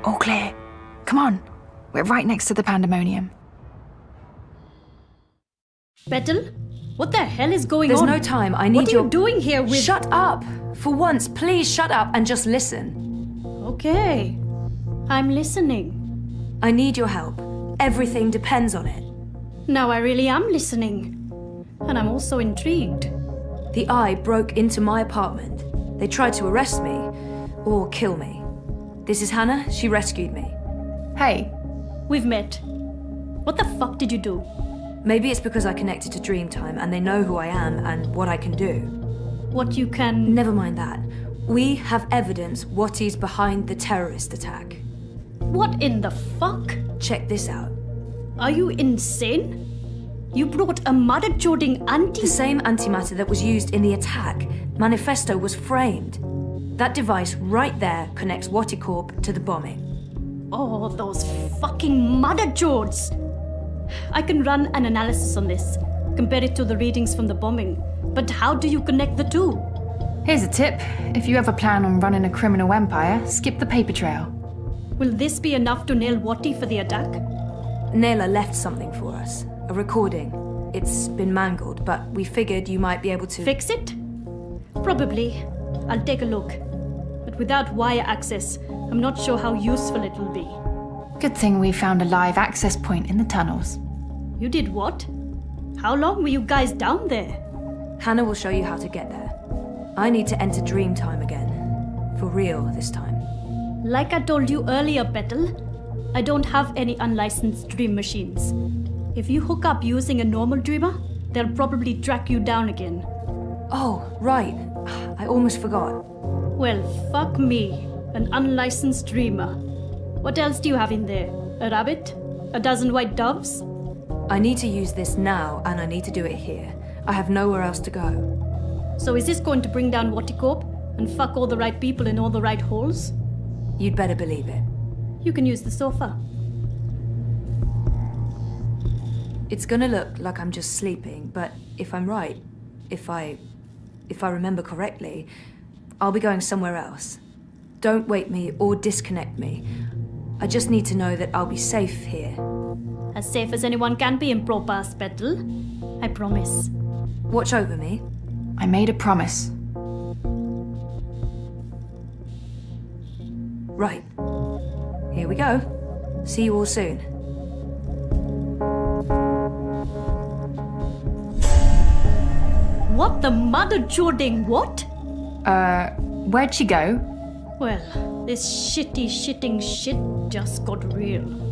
All clear. Come on. We're right next to the pandemonium. Petal? What the hell is going There's on? no time. I need What are you doing here with... Shut up! For once, please shut up and just listen. Okay. I'm listening. I need your help. Everything depends on it. Now I really am listening. And I'm also intrigued. The Eye broke into my apartment. They tried to arrest me, or kill me. This is Hannah. She rescued me. Hey. We've met. What the fuck did you do? Maybe it's because I connected to Dreamtime and they know who I am and what I can do. What you can... Never mind that. We have evidence what is behind the terrorist attack. What in the fuck? Check this out. Are you insane? You brought a mother-joding The same antimatter that was used in the attack. Manifesto was framed. That device right there connects Watticorp to the bombing. Oh, those fucking mother-jods! I can run an analysis on this, compare it to the readings from the bombing. But how do you connect the two? Here's a tip. If you ever plan on running a criminal empire, skip the paper trail. Will this be enough to nail Watty for the attack? Naylor left something for us. A recording. It's been mangled, but we figured you might be able to... Fix it? Probably. I'll take a look. But without wire access, I'm not sure how useful it will be. Good thing we found a live access point in the tunnels. You did what? How long were you guys down there? Hannah will show you how to get there. I need to enter Dreamtime again. For real this time. Like I told you earlier, Petal, I don't have any unlicensed dream machines. If you hook up using a normal dreamer, they'll probably track you down again. Oh, right. I almost forgot. Well, fuck me. An unlicensed dreamer. What else do you have in there? A rabbit? A dozen white doves? I need to use this now, and I need to do it here. I have nowhere else to go. So is this going to bring down Watticorp and fuck all the right people in all the right holes? You'd better believe it. You can use the sofa. It's gonna look like I'm just sleeping, but if I'm right, if I remember correctly, I'll be going somewhere else. Don't wake me or disconnect me. I just need to know that I'll be safe here. As safe as anyone can be in Propass, Petal. I promise. Watch over me. I made a promise. Right. Here we go. See you all soon. What the mother-joding what? Where'd she go? Well, this shitting shit just got real.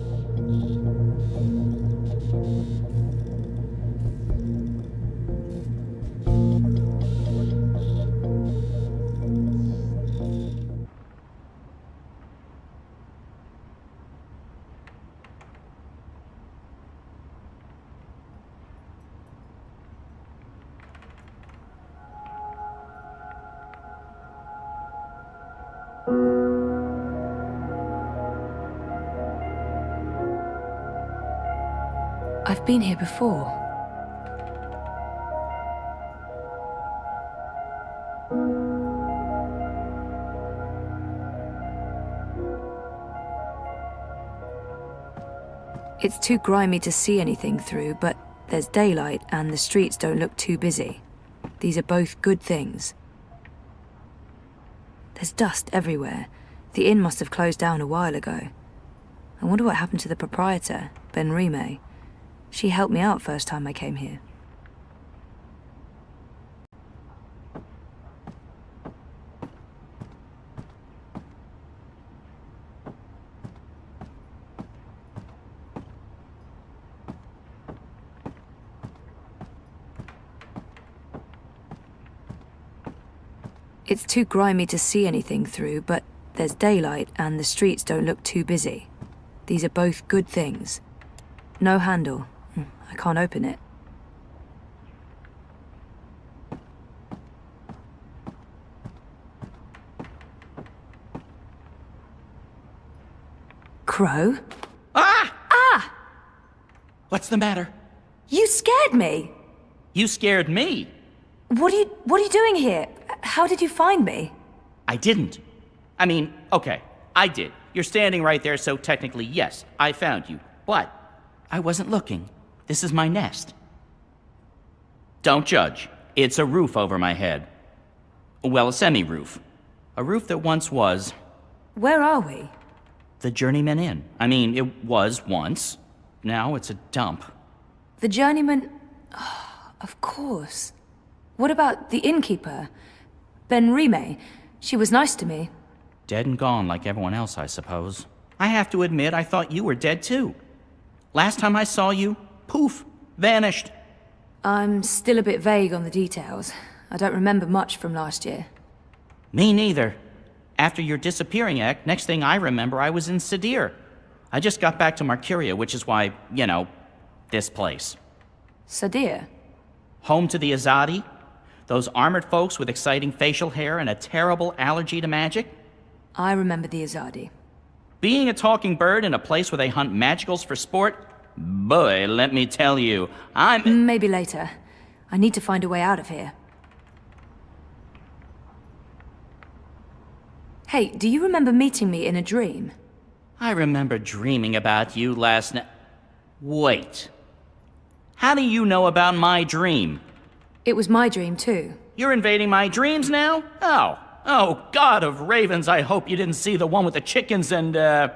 I've been here before. It's too grimy to see anything through, but there's daylight and the streets don't look too busy. These are both good things. There's dust everywhere. The inn must have closed down a while ago. I wonder what happened to the proprietor, Ben Rime. She helped me out first time I came here. It's too grimy to see anything through, but there's daylight and the streets don't look too busy. These are both good things. No handle. I can't open it. Crow? Ah! Ah! What's the matter? You scared me! You scared me. What are you doing here? How did you find me? I didn't. I mean, okay, I did. You're standing right there, so technically, yes, I found you. But I wasn't looking. This is my nest. Don't judge. It's a roof over my head. Well, a semi-roof. A roof that once was... Where are we? The Journeyman Inn. I mean, it was once. Now it's a dump. The Journeyman... Oh, of course. What about the innkeeper? Ben Rime. She was nice to me. Dead and gone like everyone else, I suppose. I have to admit, I thought you were dead too. Last time I saw you, poof, vanished. I'm still a bit vague on the details. I don't remember much from last year. Me neither. After your disappearing act, next thing I remember, I was in Sadir. I just got back to Marcuria, which is why, you know, this place. Sadir? Home to the Azadi? Those armored folks with exciting facial hair and a terrible allergy to magic? I remember the Azadi. Being a talking bird in a place where they hunt magicals for sport? Boy, let me tell you, Maybe later. I need to find a way out of here. Hey, do you remember meeting me in a dream? I remember dreaming about you last night. Wait. How do you know about my dream? It was my dream, too. You're invading my dreams now? Oh, God of ravens, I hope you didn't see the one with the chickens and, Did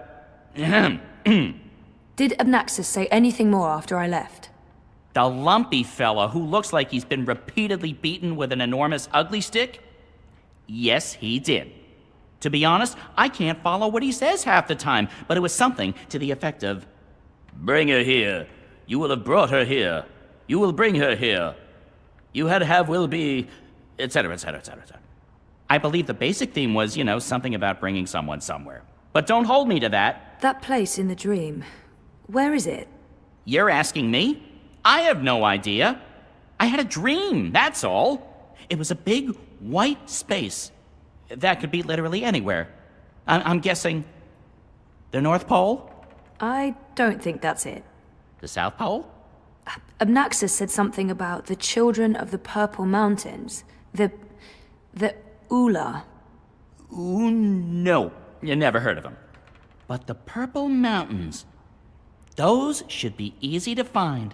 Abnaxis say anything more after I left? The lumpy fella who looks like he's been repeatedly beaten with an enormous ugly stick? Yes, he did. To be honest, I can't follow what he says half the time, but it was something to the effect of, "Bring her here. You will have brought her here. You will bring her here. You had have will be," etc., etc., etc., etc. I believe the basic theme was, you know, something about bringing someone somewhere. But don't hold me to that. That place in the dream, where is it? You're asking me? I have no idea. I had a dream, that's all. It was a big, white space. That could be literally anywhere. I'm guessing the North Pole? I don't think that's it. The South Pole? Abnaxis said something about the children of the Purple Mountains. The Ula. Ooh, no. You never heard of them. But the Purple Mountains, those should be easy to find.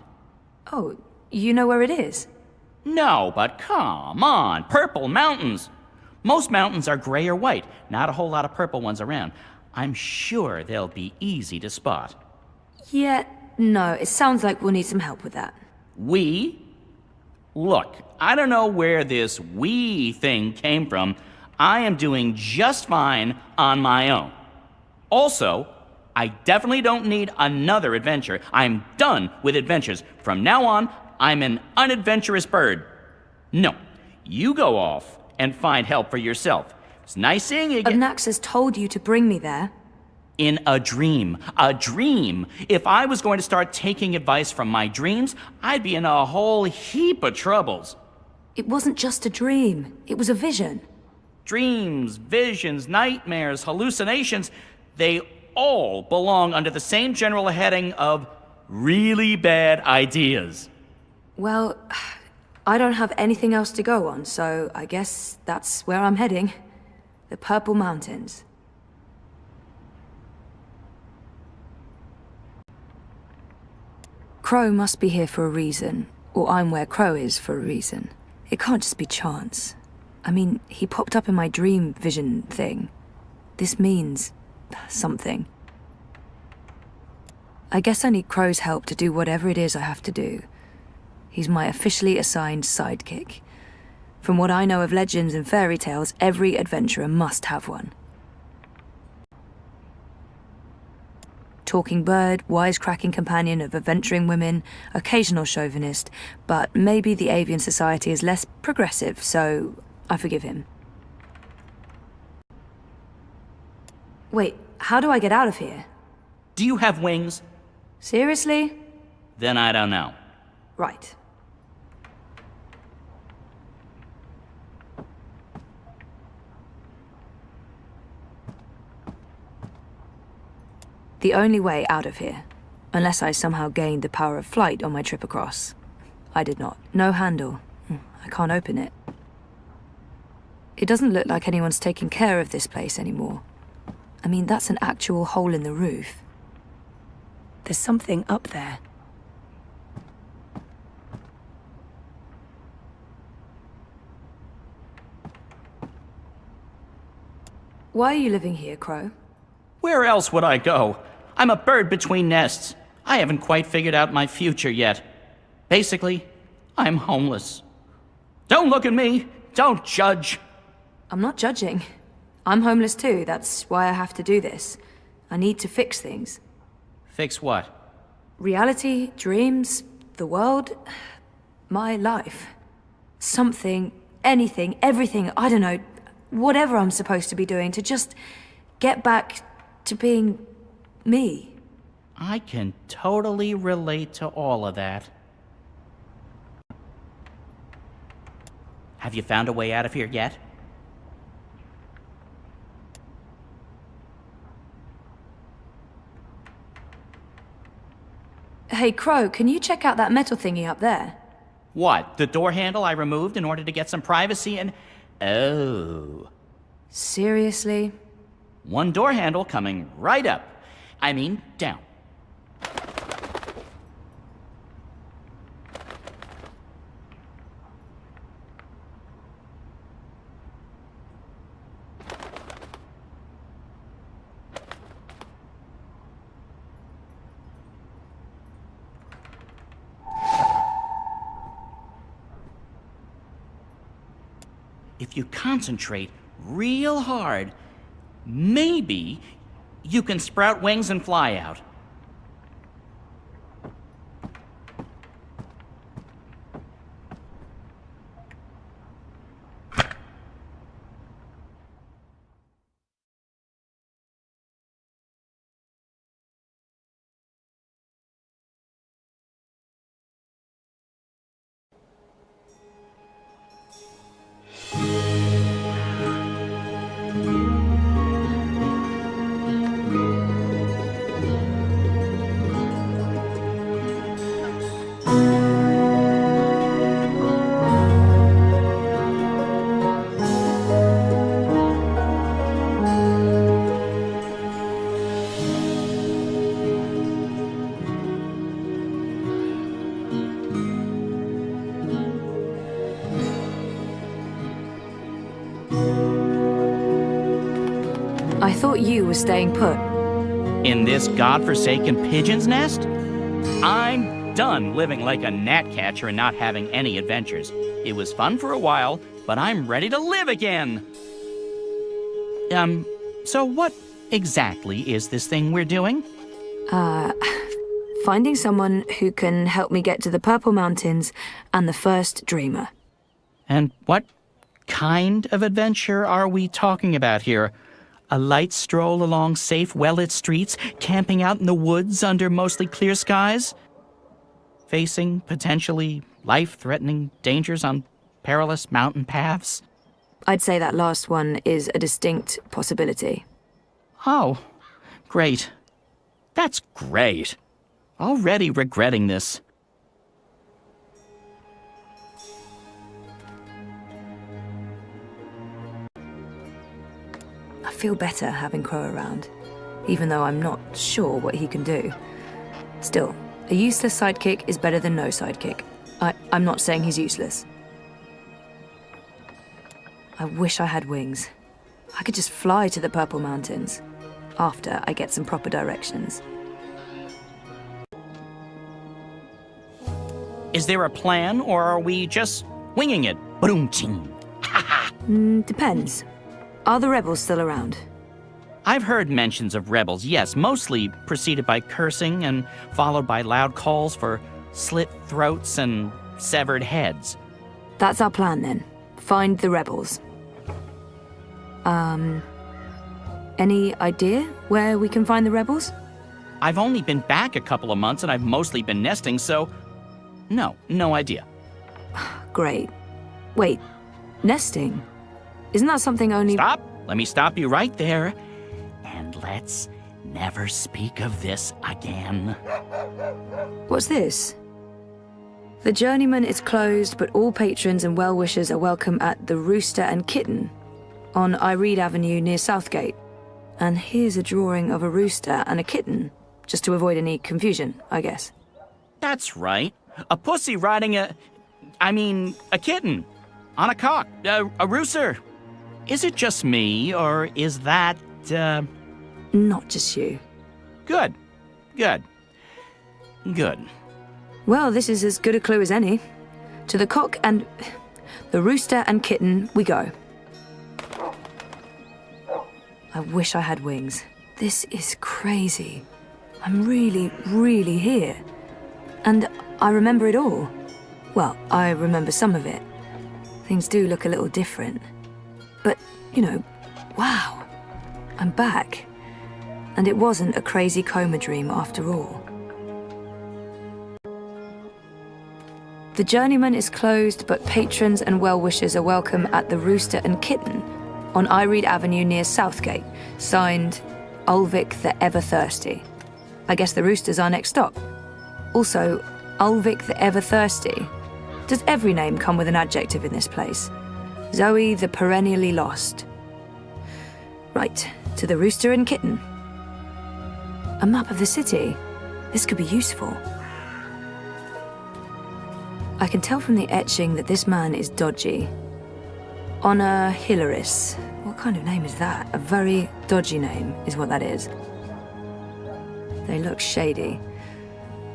Oh, you know where it is? No, but come on, Purple Mountains. Most mountains are gray or white, not a whole lot of purple ones around. I'm sure they'll be easy to spot. Yeah, no, it sounds like we'll need some help with that. We? Look, I don't know where this "we" thing came from. I am doing just fine on my own. Also, I definitely don't need another adventure. I'm done with adventures. From now on, I'm an unadventurous bird. No, you go off and find help for yourself. It's nice seeing you again. Abnaxis told you to bring me there. In a dream. A dream. If I was going to start taking advice from my dreams, I'd be in a whole heap of troubles. It wasn't just a dream. It was a vision. Dreams, visions, nightmares, hallucinations, they all belong under the same general heading of really bad ideas. Well, I don't have anything else to go on, so I guess that's where I'm heading. The Purple Mountains. Crow must be here for a reason, or I'm where Crow is for a reason. It can't just be chance. I mean, he popped up in my dream vision thing. This means something. I guess I need Crow's help to do whatever it is I have to do. He's my officially assigned sidekick. From what I know of legends and fairy tales, every adventurer must have one. Talking bird, wisecracking companion of adventuring women, occasional chauvinist, but maybe the avian society is less progressive, so I forgive him. Wait, how do I get out of here? Do you have wings? Seriously? Then I don't know. Right. The only way out of here, unless I somehow gained the power of flight on my trip across. I did not. No handle. I can't open it. It doesn't look like anyone's taking care of this place anymore. I mean, that's an actual hole in the roof. There's something up there. Why are you living here, Crow? Where else would I go? I'm a bird between nests. I haven't quite figured out my future yet. Basically, I'm homeless. Don't look at me. Don't judge. I'm not judging. I'm homeless too. That's why I have to do this. I need to fix things. Fix what? Reality, dreams, the world, my life. Something, anything, everything, I don't know, whatever I'm supposed to be doing to just get back to being me. I can totally relate to all of that. Have you found a way out of here yet? Hey, Crow, can you check out that metal thingy up there? What? The door handle I removed in order to get some privacy and... Oh. Seriously? One door handle coming right up. I mean, down. If you concentrate real hard, maybe you can sprout wings and fly out. I thought you were staying put. In this godforsaken pigeon's nest? I'm done living like a gnatcatcher and not having any adventures. It was fun for a while, but I'm ready to live again! So what exactly is this thing we're doing? Finding someone who can help me get to the Purple Mountains and the first Dreamer. And what kind of adventure are we talking about here? A light stroll along safe, well-lit streets, camping out in the woods under mostly clear skies? Facing potentially life-threatening dangers on perilous mountain paths? I'd say that last one is a distinct possibility. Oh, great. That's great. Already regretting this. I feel better having Crow around, even though I'm not sure what he can do. Still, a useless sidekick is better than no sidekick. I'm not saying he's useless. I wish I had wings. I could just fly to the Purple Mountains, after I get some proper directions. Is there a plan, or are we just winging it? Boom-ching. Depends. Are the rebels still around? I've heard mentions of rebels, yes, mostly preceded by cursing and followed by loud calls for slit throats and severed heads. That's our plan then. Find the rebels. Any idea where we can find the rebels? I've only been back a couple of months and I've mostly been nesting, so no idea. Great. Wait, nesting? Isn't that something only— Stop! Let me stop you right there. And let's never speak of this again. What's this? The Journeyman is closed, but all patrons and well-wishers are welcome at the Rooster and Kitten on Ireed Avenue near Southgate. And here's a drawing of a rooster and a kitten, just to avoid any confusion, I guess. That's right. A pussy riding a kitten. On a cock. A rooster. Is it just me, or is that, Not just you. Good. Good. Good. Well, this is as good a clue as any. To the cock and... the rooster and kitten we go. I wish I had wings. This is crazy. I'm really, really here. And I remember it all. Well, I remember some of it. Things do look a little different. But, you know, wow. I'm back. And it wasn't a crazy coma dream after all. The Journeyman is closed, but patrons and well-wishers are welcome at the Rooster and Kitten on Iread Avenue near Southgate, signed Ulvik the Ever-Thirsty. I guess the Rooster's our next stop. Also, Ulvik the Ever-Thirsty. Does every name come with an adjective in this place? Zoe the Perennially Lost. Right, to the Rooster and Kitten. A map of the city. This could be useful. I can tell from the etching that this man is dodgy. Honor Hilaris. What kind of name is that? A very dodgy name is what that is. They look shady.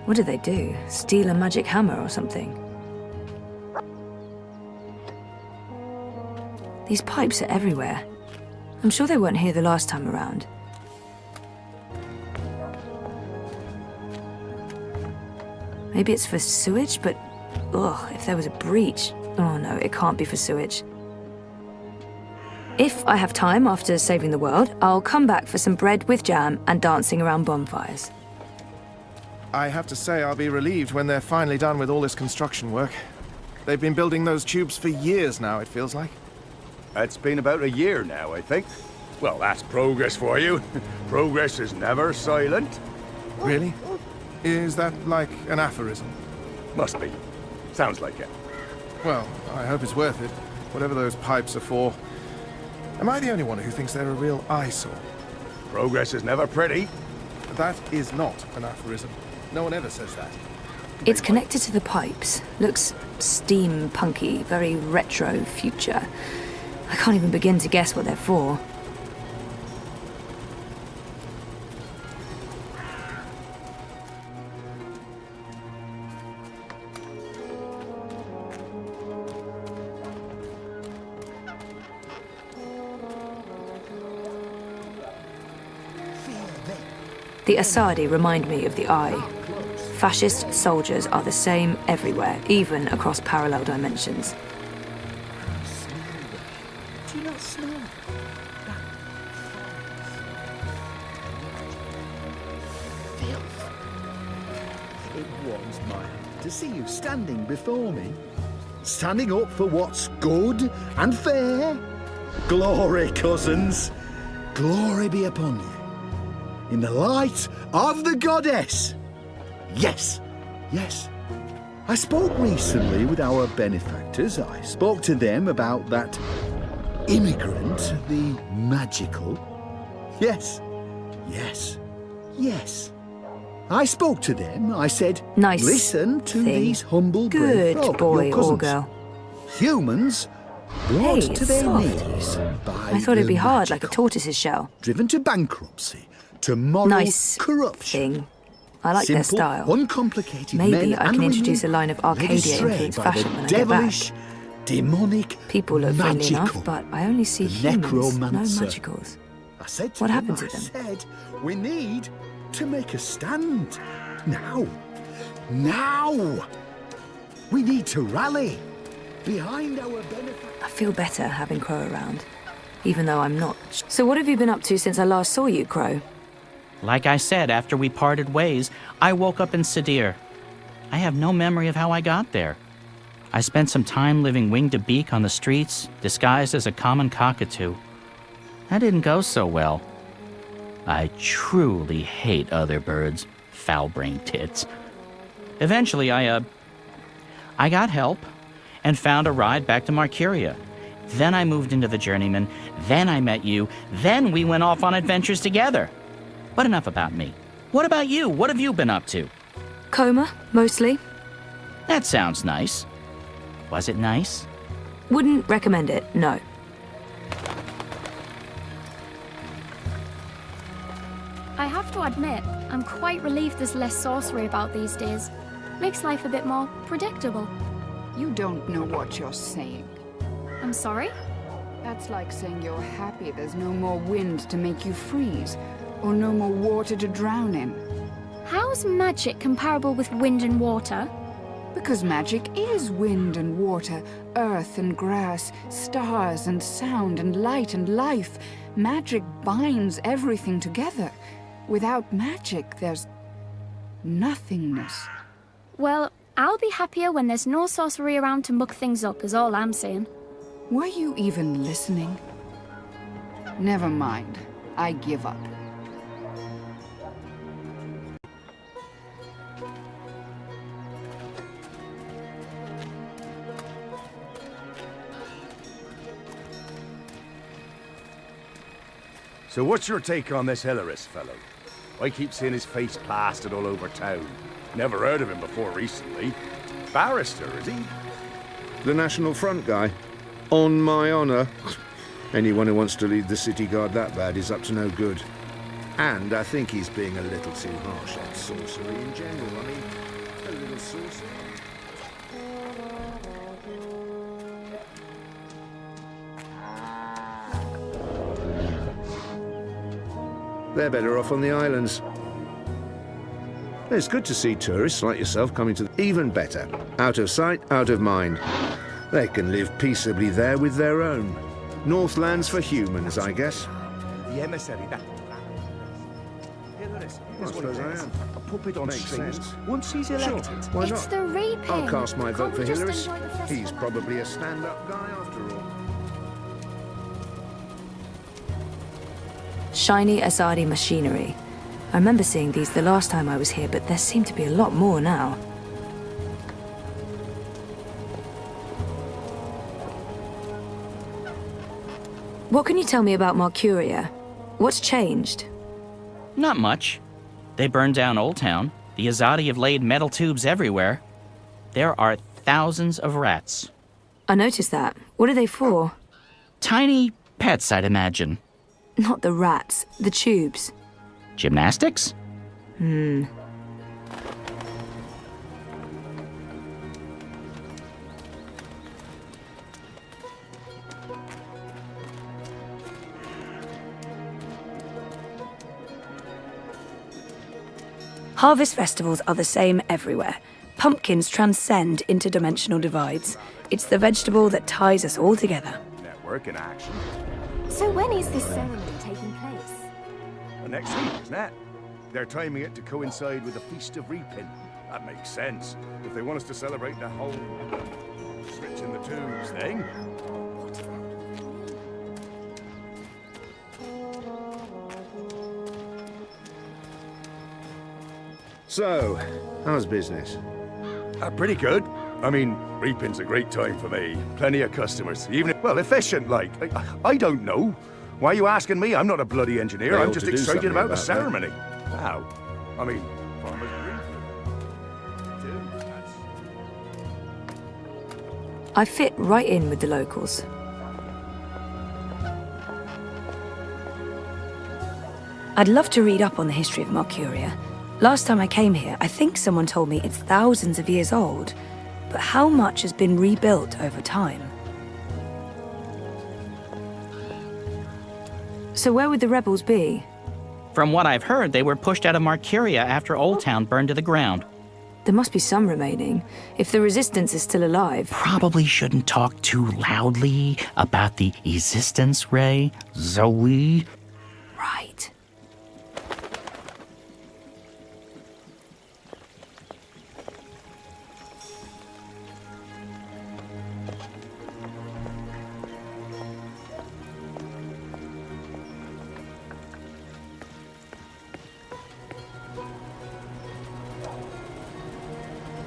What did they do? Steal a magic hammer or something? These pipes are everywhere. I'm sure they weren't here the last time around. Maybe it's for sewage, but... ugh, if there was a breach... oh no, it can't be for sewage. If I have time after saving the world, I'll come back for some bread with jam and dancing around bonfires. I have to say I'll be relieved when they're finally done with all this construction work. They've been building those tubes for years now, it feels like. It's been about a year now, I think. Well, that's progress for you. Progress is never silent. Really? Is that like an aphorism? Must be. Sounds like it. Well, I hope it's worth it, whatever those pipes are for. Am I the only one who thinks they're a real eyesore? Progress is never pretty. That is not an aphorism. No one ever says that. It's connected to the pipes. Looks steampunky, very retro future. I can't even begin to guess what they're for. The Asadi remind me of the Eye. Fascist soldiers are the same everywhere, even across parallel dimensions. Do you not smell that filth? It warms my heart to see you standing before me, standing up for what's good and fair. Glory, cousins, glory be upon you. In the light of the goddess. Yes, yes. I spoke recently with our benefactors. I spoke to them about that immigrant, the magical. Yes, yes, yes. I spoke to them. I said, Nice listen to thing. these humble Good brave folk, boy your or cousins. girl. Humans brought Hey, to their soft. knees by I thought it'd the be hard like a magical. tortoise's shell. Driven to bankruptcy, to moral Nice corruption. thing. I like their Simple, style. uncomplicated Maybe men I and can introduce a women line of led Arcadia astray influenced by fashion the when I get back. devilish, demonic, People look friendly magical, enough, but I only see the humans, no necromancer. magicals. I said to What them, happened to I them? said, we need to make a stand. Now. Now. We need to rally behind our benefactor. I feel better having Crow around, even though I'm not. So what have you been up to since I last saw you, Crow? Like I said, after we parted ways, I woke up in Sadir. I have no memory of how I got there. I spent some time living wing to beak on the streets, disguised as a common cockatoo. That didn't go so well. I truly hate other birds, foul-brained tits. Eventually, I got help and found a ride back to Marcuria. Then I moved into the Journeyman. Then I met you. Then we went off on adventures together. But enough about me. What about you? What have you been up to? Coma, mostly. That sounds nice. Was it nice? Wouldn't recommend it, no. I have to admit, I'm quite relieved there's less sorcery about these days. Makes life a bit more predictable. You don't know what you're saying. I'm sorry? That's like saying you're happy there's no more wind to make you freeze, or no more water to drown in. How's magic comparable with wind and water? Because magic is wind and water, earth and grass, stars and sound and light and life. Magic binds everything together. Without magic, there's nothingness. Well, I'll be happier when there's no sorcery around to muck things up, is all I'm saying. Were you even listening? Never mind. I give up. So what's your take on this Hilarious fellow? I keep seeing his face plastered all over town. Never heard of him before recently. Barrister, is he? The National Front guy. On my honour. Anyone who wants to lead the city guard that bad is up to no good. And I think he's being a little too harsh on sorcery in general. I mean, a little sorcery. They're better off on the islands. It's good to see tourists like yourself coming to... Even better. Out of sight, out of mind. They can live peaceably there with their own. Northlands for humans, I guess. The emissary, that... Hilarious, I suppose I am. A puppet on Makes strings. sense. Once he's elected... Sure, why It's not? the reaping. I'll cast my vote Can't for we just Hilarious. enjoy the festival He's now? probably a stand-up guy after all. Shiny Azadi machinery. I remember seeing these the last time I was here, but there seem to be a lot more now. What can you tell me about Mercuria? What's changed? Not much. They burned down Old Town. The Azadi have laid metal tubes everywhere. There are thousands of rats. I noticed that. What are they for? Tiny pets, I'd imagine. Not the rats, the tubes. Gymnastics? Harvest festivals are the same everywhere. Pumpkins transcend interdimensional divides. It's the vegetable that ties us all together. Network in action. So when is this ceremony taking place? Next week, isn't it? They're timing it to coincide with the Feast of Reaping. That makes sense. If they want us to celebrate the whole switching the tubes thing. So, how's business? Pretty good. I mean, reaping's a great time for me. Plenty of customers. Even, well, efficient, like. I don't know. Why are you asking me? I'm not a bloody engineer. They I'm ought just to do excited something about the about that. ceremony. Wow. I mean, farmers reaping. Too. That's... I fit right in with the locals. I'd love to read up on the history of Mercuria. Last time I came here, I think someone told me it's thousands of years old. But how much has been rebuilt over time? So where would the rebels be? From what I've heard, they were pushed out of Mercuria after Old Town burned to the ground. There must be some remaining, if the resistance is still alive. Probably shouldn't talk too loudly about the existence, Ray. Zoe. Right.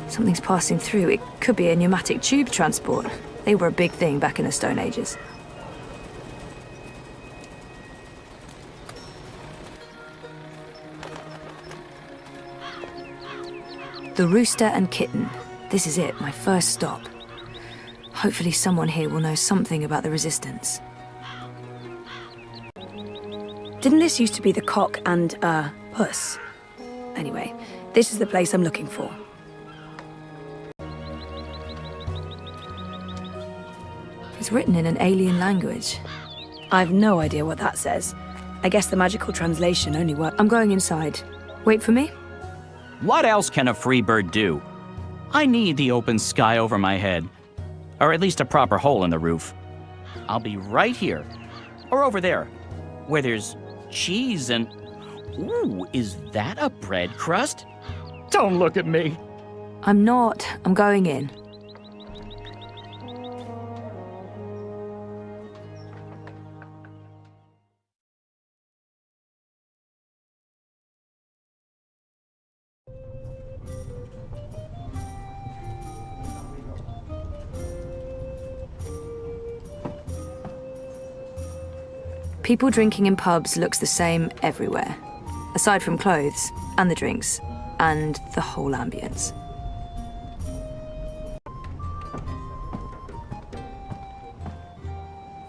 Something's passing through. It could be a pneumatic tube transport. They were a big thing back in the Stone Ages. The Rooster and Kitten. This is it, my first stop. Hopefully someone here will know something about the Resistance. Didn't this used to be the Cock and, Puss? Anyway, this is the place I'm looking for. It's written in an alien language. I've no idea what that says. I guess the magical translation only works. I'm going inside. Wait for me? What else can a free bird do? I need the open sky over my head. Or at least a proper hole in the roof. I'll be right here. Or over there, where there's cheese and... Ooh, is that a bread crust? Don't look at me. I'm not. I'm going in. People drinking in pubs looks the same everywhere, aside from clothes, and the drinks, and the whole ambience.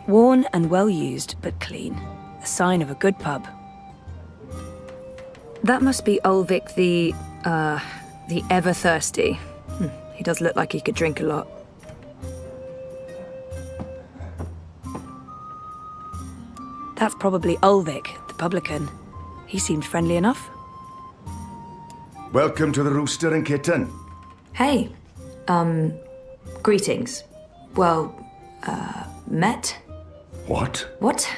Worn and well used, but clean. A sign of a good pub. That must be Ulvik the ever thirsty. He does look like he could drink a lot. That's probably Ulvik, the publican. He seemed friendly enough. Welcome to the Rooster and Kitten. Hey, greetings. Well, met? What? What?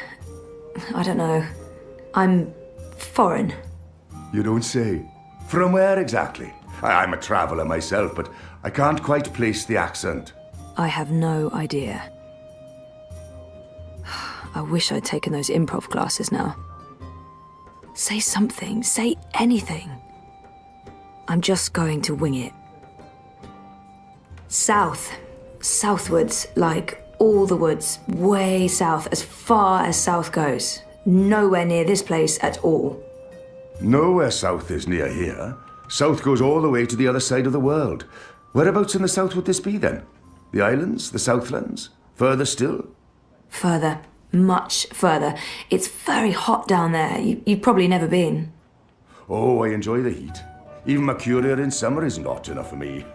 I don't know. I'm foreign. You don't say. From where exactly? I'm a traveller myself, but I can't quite place the accent. I have no idea. I wish I'd taken those improv classes now. Say something, say anything. I'm just going to wing it. South. Southwards, like all the woods, way south, as far as south goes. Nowhere near this place at all. Nowhere south is near here. South goes all the way to the other side of the world. Whereabouts in the south would this be then? The islands? The Southlands? Further still? Further. Much further. It's very hot down there. You've probably never been. Oh, I enjoy the heat. Even Mercuria in summer isn't hot enough for me.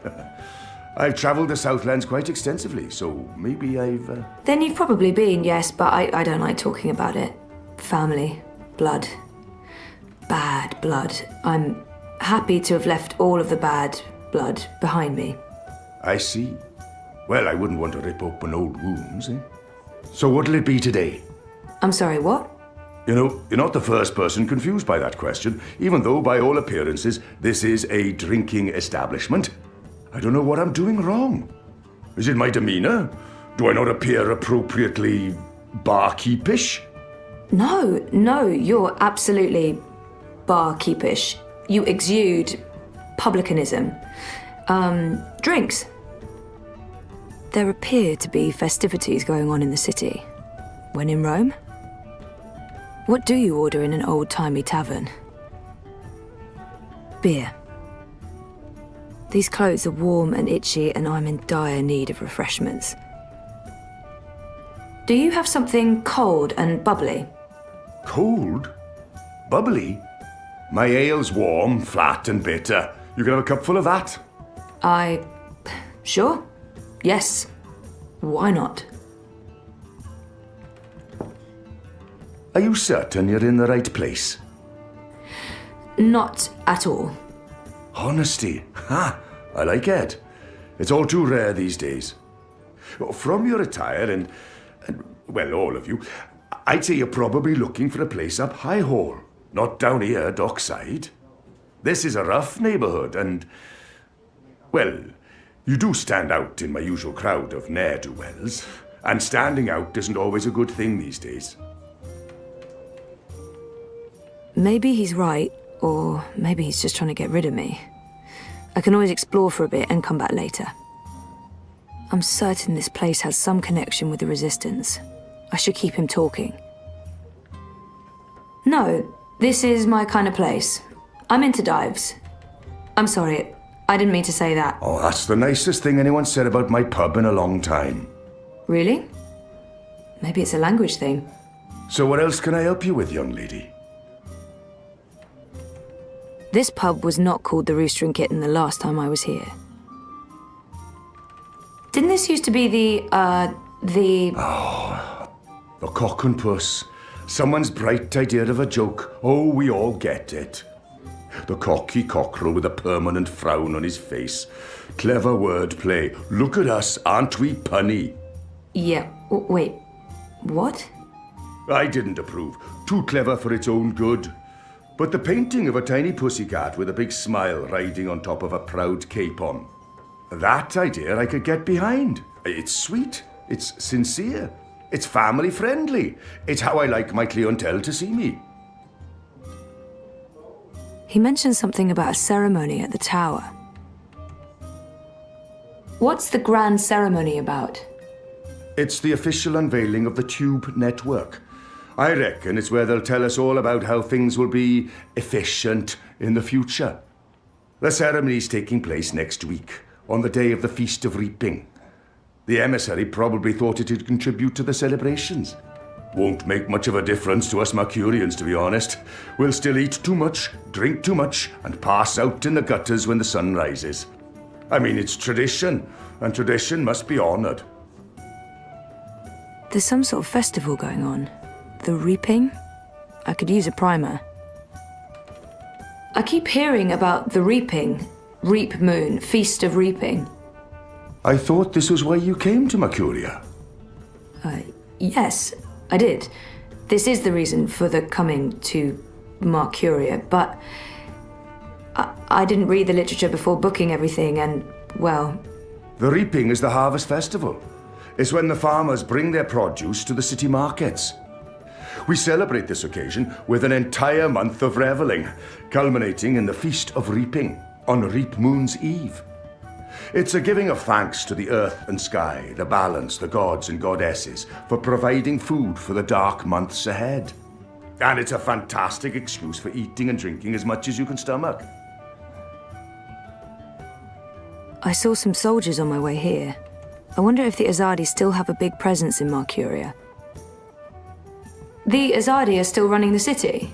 I've travelled the Southlands quite extensively, so maybe I've... Then you've probably been, yes, but I don't like talking about it. Family. Blood. Bad blood. I'm happy to have left all of the bad blood behind me. I see. Well, I wouldn't want to rip open old wounds, eh? So what'll it be today? I'm sorry, what? You know, you're not the first person confused by that question, even though, by all appearances, this is a drinking establishment. I don't know what I'm doing wrong. Is it my demeanour? Do I not appear appropriately barkeepish? No, you're absolutely barkeepish. You exude publicanism. Drinks. There appear to be festivities going on in the city. When in Rome? What do you order in an old-timey tavern? Beer. These clothes are warm and itchy, and I'm in dire need of refreshments. Do you have something cold and bubbly? Cold? Bubbly? My ale's warm, flat and bitter. You can have a cupful of that. Sure. Yes. Why not? Are you certain you're in the right place? Not at all. Honesty. Ha! I like it. It's all too rare these days. From your attire and well, all of you, I'd say you're probably looking for a place up High Hall, not down here, dockside. This is a rough neighbourhood and, well, you do stand out in my usual crowd of ne'er-do-wells, and standing out isn't always a good thing these days. Maybe he's right, or maybe he's just trying to get rid of me. I can always explore for a bit and come back later. I'm certain this place has some connection with the Resistance. I should keep him talking. No, this is my kind of place. I'm into dives. I'm sorry, I didn't mean to say that. Oh, that's the nicest thing anyone said about my pub in a long time. Really? Maybe it's a language thing. So what else can I help you with, young lady? This pub was not called the Rooster and Kitten the last time I was here. Didn't this used to be the Cock and Puss. Someone's bright idea of a joke. Oh, we all get it. The cocky cockerel with a permanent frown on his face. Clever wordplay. Look at us, aren't we punny? Yeah, wait, what? I didn't approve. Too clever for its own good. But the painting of a tiny pussycat with a big smile riding on top of a proud capon. That idea I could get behind. It's sweet. It's sincere. It's family friendly. It's how I like my clientele to see me. He mentioned something about a ceremony at the tower. What's the grand ceremony about? It's the official unveiling of the Tube network. I reckon it's where they'll tell us all about how things will be efficient in the future. The ceremony's taking place next week, on the day of the Feast of Reaping. The emissary probably thought it'd contribute to the celebrations. Won't make much of a difference to us Mercurians, to be honest. We'll still eat too much, drink too much, and pass out in the gutters when the sun rises. I mean, it's tradition, and tradition must be honoured. There's some sort of festival going on. The Reaping? I could use a primer. I keep hearing about the Reaping. Reap Moon, Feast of Reaping. I thought this was why you came to Mercuria. Yes, I did. This is the reason for the coming to Mercuria, but I didn't read the literature before booking everything, and, well... The Reaping is the harvest festival. It's when the farmers bring their produce to the city markets. We celebrate this occasion with an entire month of revelling, culminating in the Feast of Reaping on Reap Moon's Eve. It's a giving of thanks to the earth and sky, the balance, the gods and goddesses, for providing food for the dark months ahead. And it's a fantastic excuse for eating and drinking as much as you can stomach. I saw some soldiers on my way here. I wonder if the Azadi still have a big presence in Mercuria. The Azadi are still running the city?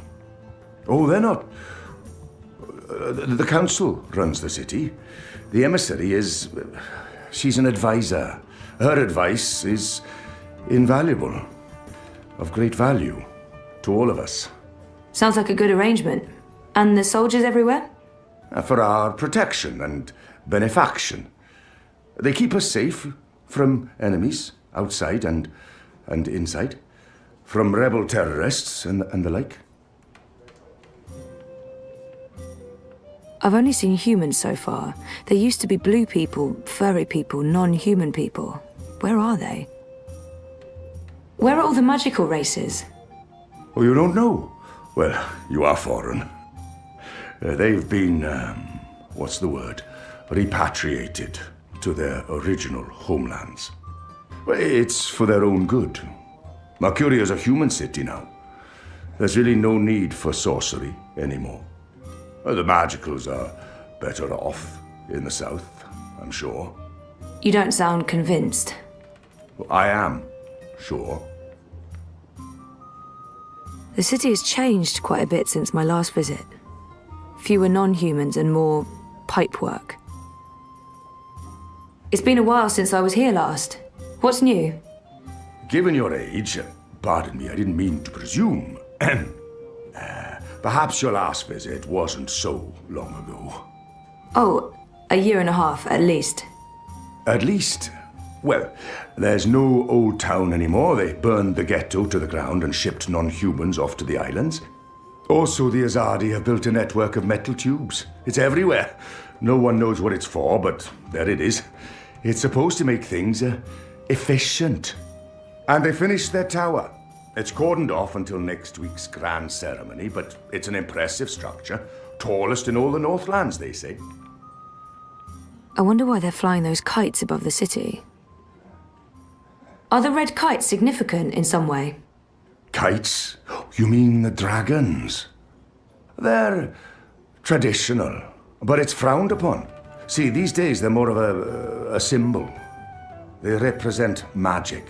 Oh, they're not. The council runs the city. The emissary is... she's an advisor. Her advice is invaluable, of great value to all of us. Sounds like a good arrangement. And the soldiers everywhere? For our protection and benefaction. They keep us safe from enemies, outside and inside. From rebel terrorists and the like. I've only seen humans so far. There used to be blue people, furry people, non-human people. Where are they? Where are all the magical races? Oh, you don't know? Well, you are foreign. They've been, what's the word? Repatriated to their original homelands. Well, it's for their own good. Mercuria is a human city now. There's really no need for sorcery anymore. The magicals are better off in the south, I'm sure. You don't sound convinced. Well, I am, sure. The city has changed quite a bit since my last visit. Fewer non-humans and more pipework. It's been a while since I was here last. What's new? Given your age, pardon me, I didn't mean to presume. Perhaps your last visit wasn't so long ago. Oh, a year and a half, at least. At least? Well, there's no old town anymore. They burned the ghetto to the ground and shipped non-humans off to the islands. Also, the Azadi have built a network of metal tubes. It's everywhere. No one knows what it's for, but there it is. It's supposed to make things efficient. And they finished their tower. It's cordoned off until next week's grand ceremony, but it's an impressive structure. Tallest in all the Northlands, they say. I wonder why they're flying those kites above the city. Are the red kites significant in some way? Kites? You mean the dragons? They're traditional, but it's frowned upon. See, these days they're more of a symbol. They represent magic.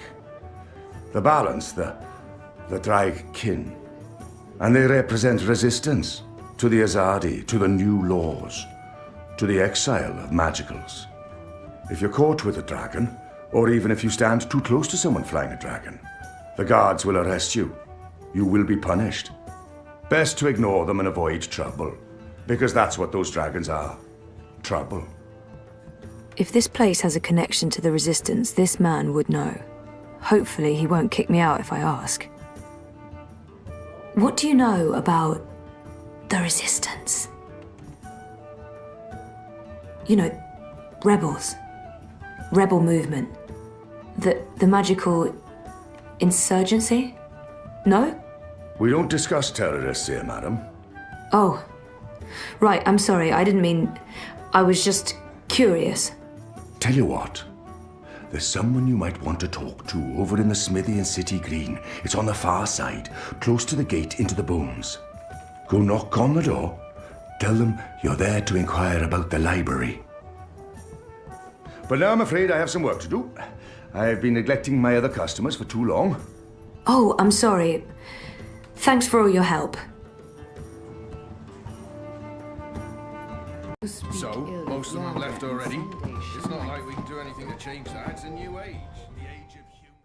The balance, the Draig kin. And they represent resistance to the Azadi, to the new laws, to the exile of magicals. If you're caught with a dragon, or even if you stand too close to someone flying a dragon, the guards will arrest you. You will be punished. Best to ignore them and avoid trouble, because that's what those dragons are. Trouble. If this place has a connection to the Resistance, this man would know. Hopefully he won't kick me out if I ask. What do you know about the Resistance? You know, rebels. Rebel movement. The magical insurgency? No? We don't discuss terrorists here, madam. Oh. Right, I'm sorry. I didn't mean... I was just curious. Tell you what. There's someone you might want to talk to over in the smithy in City Green. It's on the far side, close to the gate into the booms. Go knock on the door. Tell them you're there to inquire about the library. But now I'm afraid I have some work to do. I've been neglecting my other customers for too long. Oh, I'm sorry. Thanks for all your help. So, most of them have left already. It's not like we can do anything to change that. It's a new age. The age of human...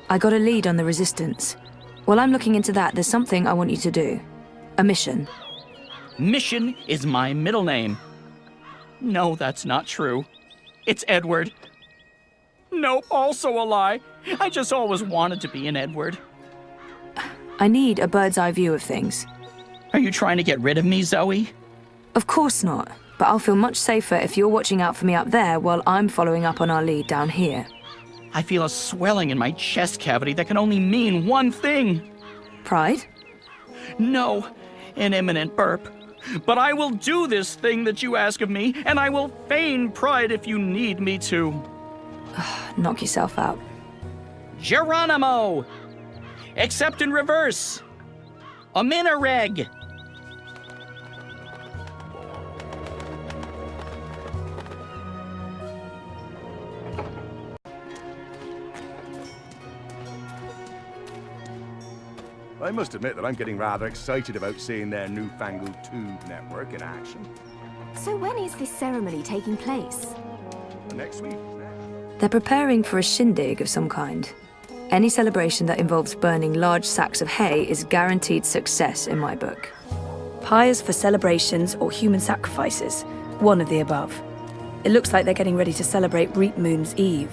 I got a lead on the Resistance. While I'm looking into that, there's something I want you to do. A mission. Mission is my middle name. No, that's not true. It's Edward. Nope, also a lie. I just always wanted to be an Edward. I need a bird's eye view of things. Are you trying to get rid of me, Zoe? Of course not, but I'll feel much safer if you're watching out for me up there while I'm following up on our lead down here. I feel a swelling in my chest cavity that can only mean one thing. Pride? No, an imminent burp. But I will do this thing that you ask of me, and I will feign pride if you need me to. Knock yourself out. Geronimo! Except in reverse. A Minareg. I must admit that I'm getting rather excited about seeing their newfangled tube network in action. So when is this ceremony taking place? Next week. They're preparing for a shindig of some kind. Any celebration that involves burning large sacks of hay is guaranteed success in my book. Pyres for celebrations or human sacrifices, one of the above. It looks like they're getting ready to celebrate Reap Moon's Eve.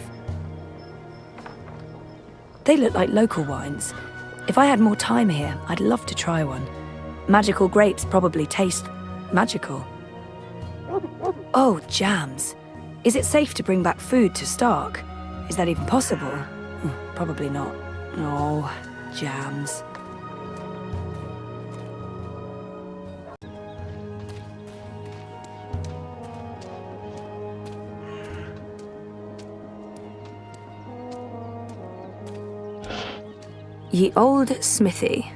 They look like local wines. If I had more time here, I'd love to try one. Magical grapes probably taste magical. Oh, jams. Is it safe to bring back food to Stark? Is that even possible? Probably not. Oh, jams. Ye old smithy.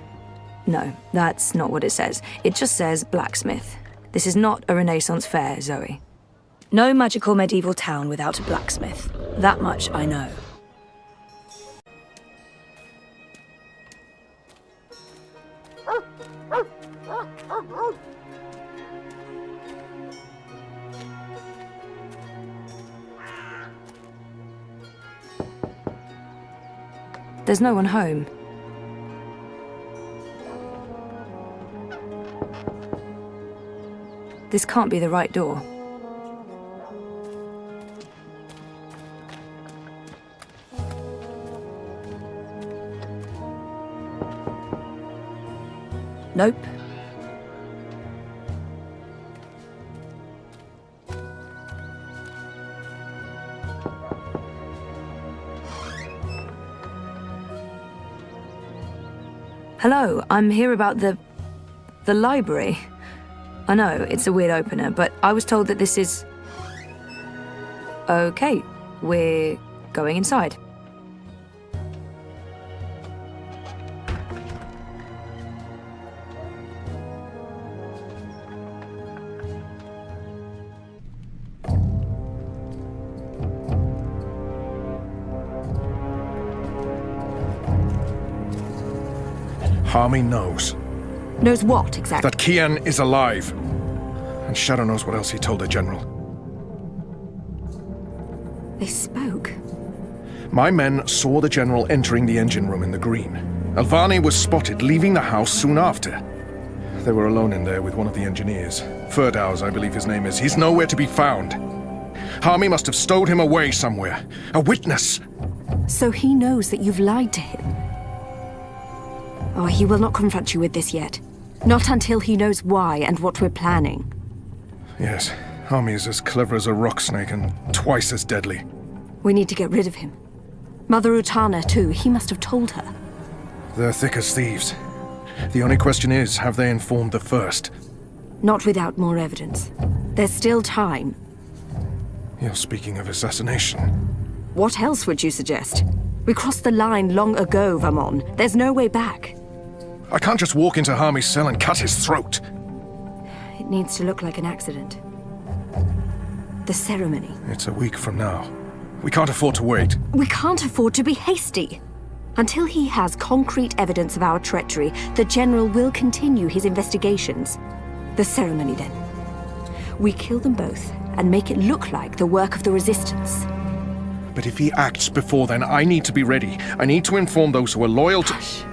No, that's not what it says. It just says blacksmith. This is not a Renaissance fair, Zoe. No magical medieval town without a blacksmith. That much I know. There's no one home. This can't be the right door. Nope. Hello, I'm here about the library. I know, it's a weird opener, but I was told that this is... Okay, we're going inside. Harmy knows. Knows what, exactly? That Kian is alive. And Shadow knows what else he told the General. They spoke. My men saw the General entering the engine room in the green. Alvani was spotted leaving the house soon after. They were alone in there with one of the engineers. Ferdaus, I believe his name is. He's nowhere to be found. Harmy must have stowed him away somewhere. A witness! So he knows that you've lied to him. Oh, he will not confront you with this yet. Not until he knows why and what we're planning. Yes, Harmy is as clever as a rock snake and twice as deadly. We need to get rid of him. Mother Utana, too. He must have told her. They're thick as thieves. The only question is, have they informed the first? Not without more evidence. There's still time. You're speaking of assassination. What else would you suggest? We crossed the line long ago, Vamon. There's no way back. I can't just walk into Harmy's cell and cut his throat. It needs to look like an accident. The ceremony. It's a week from now. We can't afford to wait. We can't afford to be hasty. Until he has concrete evidence of our treachery, the General will continue his investigations. The ceremony, then. We kill them both and make it look like the work of the Resistance. But if he acts before then, I need to be ready. I need to inform those who are loyal to... Hush.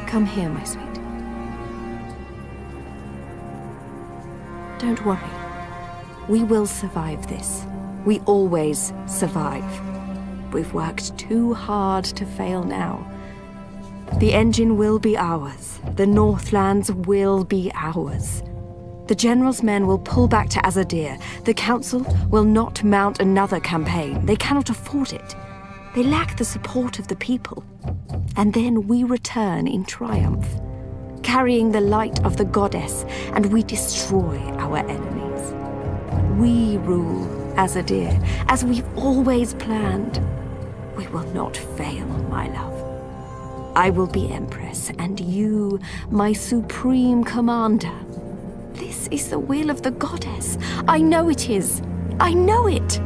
Come here, my sweet. Don't worry. We will survive this. We always survive. We've worked too hard to fail now. The engine will be ours. The Northlands will be ours. The General's men will pull back to Azadir. The Council will not mount another campaign. They cannot afford it. They lack the support of the people. And then we return in triumph, carrying the light of the goddess, and we destroy our enemies. We rule Azadir, as we've always planned. We will not fail, my love. I will be Empress, and you, my supreme commander. This is the will of the goddess. I know it is. I know it.